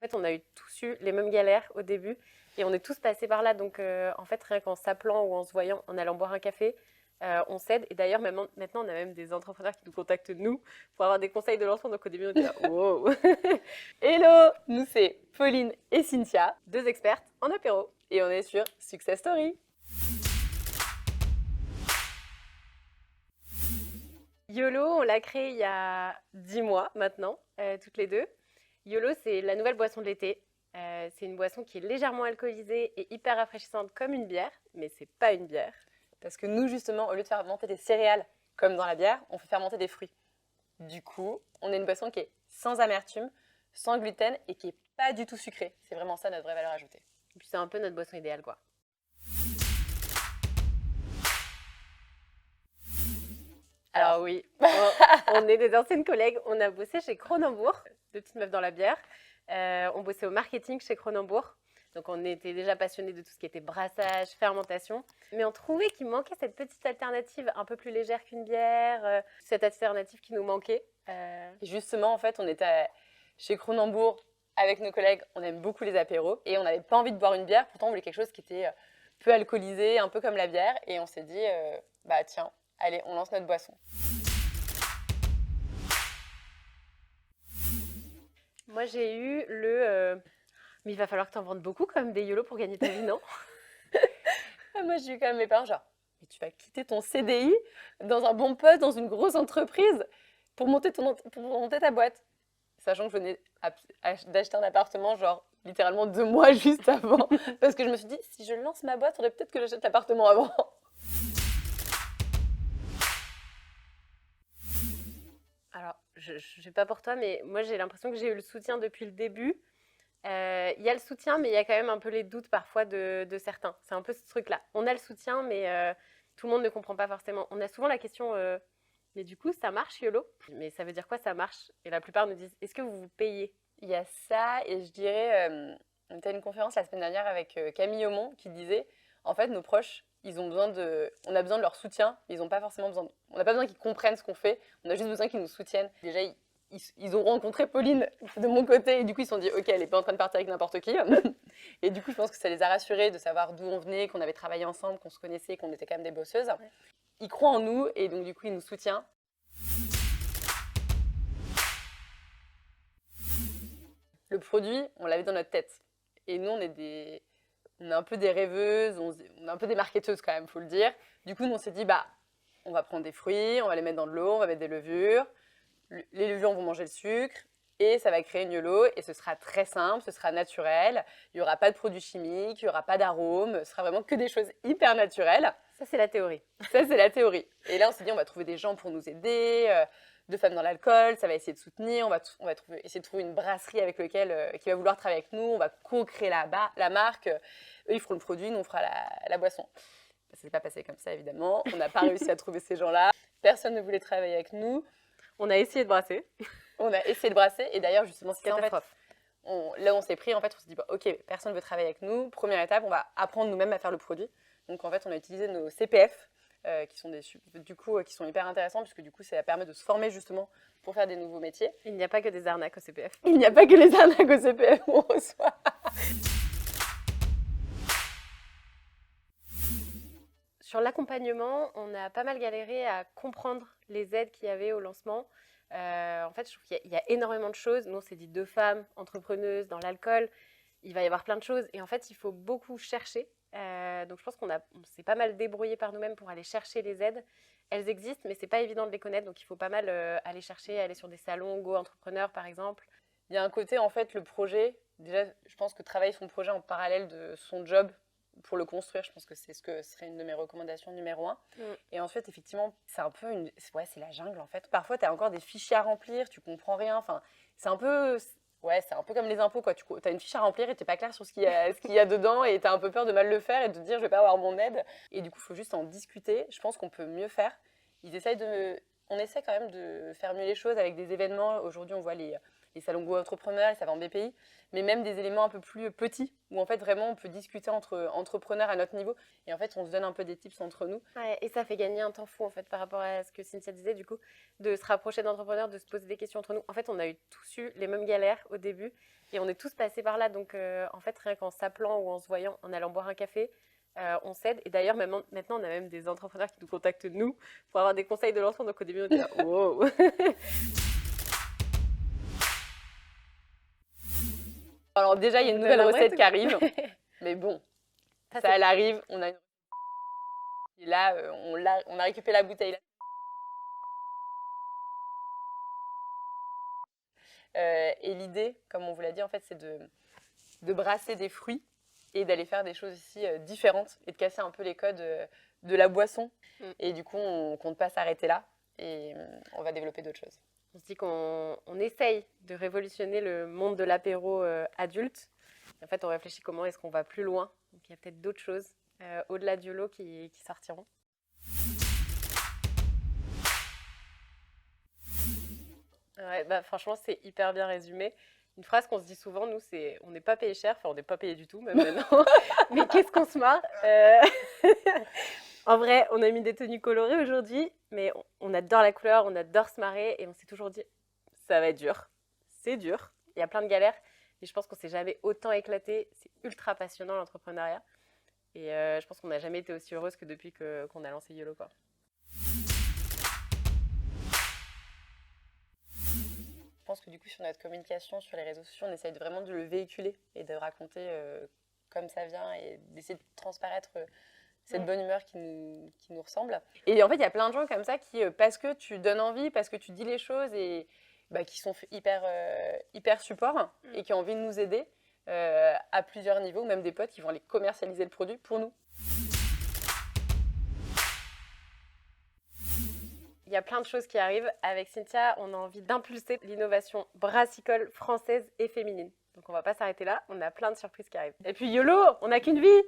En fait, on a eu tous eu les mêmes galères au début et on est tous passés par là. Donc, en fait, rien qu'en s'appelant ou en se voyant, en allant boire un café, on s'aide. Et d'ailleurs, maintenant, on a même des entrepreneurs qui nous contactent, nous, pour avoir des conseils de lancement. Donc, au début, on était là, wow. Hello, nous c'est Pauline et Cynthia Deux expertes en apéro. et on est sur Success Story. YOLO, on l'a créé il y a 10 mois maintenant, toutes les deux. YOLO, c'est la nouvelle boisson de l'été. C'est une boisson qui est légèrement alcoolisée et hyper rafraîchissante comme une bière, mais c'est pas une bière. Parce que nous justement, au lieu de faire fermenter des céréales comme dans la bière, on fait fermenter des fruits. Du coup, on a une boisson qui est sans amertume, sans gluten et qui est pas du tout sucrée. C'est vraiment ça notre vraie valeur ajoutée. Et puis c'est un peu notre boisson idéale, quoi. Alors oui, on est des anciennes collègues, on a bossé chez Kronenbourg, deux petites meufs dans la bière. On bossait au marketing chez Kronenbourg. Donc on était déjà passionnés de tout ce qui était brassage, fermentation. Mais on trouvait qu'il manquait cette petite alternative un peu plus légère qu'une bière, cette alternative qui nous manquait. Et justement, en fait, on était chez Kronenbourg avec nos collègues, on aime beaucoup les apéros et on n'avait pas envie de boire une bière, pourtant on voulait quelque chose qui était peu alcoolisé, un peu comme la bière et on s'est dit, bah tiens, allez, on lance notre boisson. Moi j'ai eu mais il va falloir que tu en vendes beaucoup comme des YOLO pour gagner ta vie, non? Moi, j'ai eu quand même mes parents, genre, mais tu vas quitter ton CDI dans un bon poste, dans une grosse entreprise pour monter ta boîte. Sachant que je venais d'acheter un appartement, genre, littéralement 2 mois juste avant. Parce que je me suis dit, si je lance ma boîte, il faudrait peut-être que j'achète l'appartement avant. Alors, je ne sais pas pour toi, mais moi j'ai l'impression que j'ai eu le soutien depuis le début. Il y a le soutien, mais il y a quand même un peu les doutes parfois de certains. C'est un peu ce truc-là. On a le soutien, mais tout le monde ne comprend pas forcément. On a souvent la question, mais du coup, ça marche, YOLO? Mais ça veut dire quoi, ça marche? Et la plupart nous disent, est-ce que vous vous payez? Il y a ça, et je dirais, on était à une conférence la semaine dernière avec Camille Aumont qui disait, en fait, nos proches, on a besoin de leur soutien, mais ils ont pas forcément besoin, on n'a pas besoin qu'ils comprennent ce qu'on fait, on a juste besoin qu'ils nous soutiennent. Déjà, ils ont rencontré Pauline de mon côté, et du coup, ils se sont dit, ok, elle n'est pas en train de partir avec n'importe qui. Et du coup, je pense que ça les a rassurés de savoir d'où on venait, qu'on avait travaillé ensemble, qu'on se connaissait, qu'on était quand même des bosseuses. Ouais. Ils croient en nous, et donc du coup, ils nous soutiennent. Le produit, on l'avait dans notre tête. Et nous, on est un peu des rêveuses, on est un peu des marketeuses quand même, faut le dire. Du coup, nous, on s'est dit, bah, on va prendre des fruits, on va les mettre dans de l'eau, on va mettre des levures. Les levures vont manger le sucre et ça va créer une YOLO et ce sera très simple, ce sera naturel. Il n'y aura pas de produits chimiques, il n'y aura pas d'arômes, ce sera vraiment que des choses hyper naturelles. Ça, c'est la théorie. Ça, c'est la théorie. Et là, on s'est dit, on va trouver des gens pour nous aider, de femmes dans l'alcool, ça va essayer de soutenir, on va essayer de trouver une brasserie avec laquelle qui va vouloir travailler avec nous, on va co-créer la marque, eux, ils feront le produit, nous, on fera la boisson. Ça s'est pas passé comme ça, évidemment. On n'a pas réussi à trouver ces gens-là. Personne ne voulait travailler avec nous. On a essayé de brasser. On a essayé de brasser. Et d'ailleurs, justement, c'est catastrophe. En fait, là, on s'est pris, en fait, on s'est dit, bah, ok, personne ne veut travailler avec nous. Première étape, on va apprendre nous-mêmes à faire le produit. Donc, en fait, on a utilisé nos CPF, qui sont qui sont hyper intéressants, puisque du coup, ça permet de se former justement pour faire des nouveaux métiers. Il n'y a pas que des arnaques au CPF. Il n'y a pas que les arnaques au CPF où on reçoit. Sur l'accompagnement, on a pas mal galéré à comprendre les aides qu'il y avait au lancement. En fait, je trouve qu'il y a énormément de choses. Nous, on s'est dit 2 femmes entrepreneuses dans l'alcool. Il va y avoir plein de choses. Et en fait, il faut beaucoup chercher. Donc, je pense qu'on s'est pas mal débrouillé par nous-mêmes pour aller chercher les aides. Elles existent, mais c'est pas évident de les connaître. Donc, il faut pas mal aller chercher, aller sur des salons, Go Entrepreneur, par exemple. Il y a un côté, en fait, le projet. Déjà, je pense que travailler son projet en parallèle de son job, pour le construire, je pense que c'est ce que serait une de mes recommandations numéro 1. Et ensuite, effectivement, c'est un peu c'est la jungle, en fait. Parfois, tu as encore des fichiers à remplir, tu comprends rien. Enfin, c'est un peu comme les impôts, quoi. Tu as une fiche à remplir et tu n'es pas clair sur ce qu'il y a dedans et tu as un peu peur de mal le faire et de te dire, je vais pas avoir mon aide. Et du coup, il faut juste en discuter. Je pense qu'on peut mieux faire. On essaie quand même de faire mieux les choses avec des événements. Aujourd'hui, on voit les les salons Go Entrepreneurs, les savants BPI, mais même des éléments un peu plus petits, où en fait vraiment on peut discuter entre entrepreneurs à notre niveau, et en fait on se donne un peu des tips entre nous. Ouais, et ça fait gagner un temps fou en fait par rapport à ce que Cynthia disait du coup, de se rapprocher d'entrepreneurs, de se poser des questions entre nous. En fait, on a eu tous eu les mêmes galères au début et on est tous passés par là. Donc en fait, rien qu'en s'appelant ou en se voyant, en allant boire un café, on s'aide. Et d'ailleurs, maintenant, on a même des entrepreneurs qui nous contactent nous pour avoir des conseils de lancement. Donc au début, on était là, wow. Alors déjà, il y a une nouvelle recette qui arrive, mais bon, ça elle arrive, on a une... Et là, on a récupéré la bouteille. Et l'idée, comme on vous l'a dit, en fait, c'est de brasser des fruits et d'aller faire des choses aussi différentes et de casser un peu les codes de la boisson. Et du coup, on compte pas s'arrêter là et on va développer d'autres choses. On se dit qu'on essaye de révolutionner le monde de l'apéro adulte. En fait, on réfléchit comment est-ce qu'on va plus loin. Donc, il y a peut-être d'autres choses au-delà du lot qui sortiront. Ouais, bah, franchement, c'est hyper bien résumé. Une phrase qu'on se dit souvent, nous, c'est on n'est pas payé cher, enfin on n'est pas payé du tout, même maintenant. Mais qu'est-ce qu'on se marre En vrai, on a mis des tenues colorées aujourd'hui, mais on adore la couleur, on adore se marrer et on s'est toujours dit ça va être dur. C'est dur, il y a plein de galères, mais je pense qu'on s'est jamais autant éclaté. C'est ultra passionnant l'entrepreneuriat. Et je pense qu'on n'a jamais été aussi heureuse que depuis qu'on a lancé YOLO, quoi. Je pense que du coup, sur notre communication, sur les réseaux sociaux, on essaye vraiment de le véhiculer et de raconter comme ça vient et d'essayer de transparaître cette bonne humeur qui nous ressemble. Et en fait, il y a plein de gens comme ça qui, parce que tu donnes envie, parce que tu dis les choses et qui sont hyper support et qui ont envie de nous aider à plusieurs niveaux, même des potes qui vont aller commercialiser le produit pour nous. Il y a plein de choses qui arrivent. Avec Cynthia, on a envie d'impulser l'innovation brassicole française et féminine. Donc on va pas s'arrêter là, on a plein de surprises qui arrivent. Et puis YOLO, on n'a qu'une vie.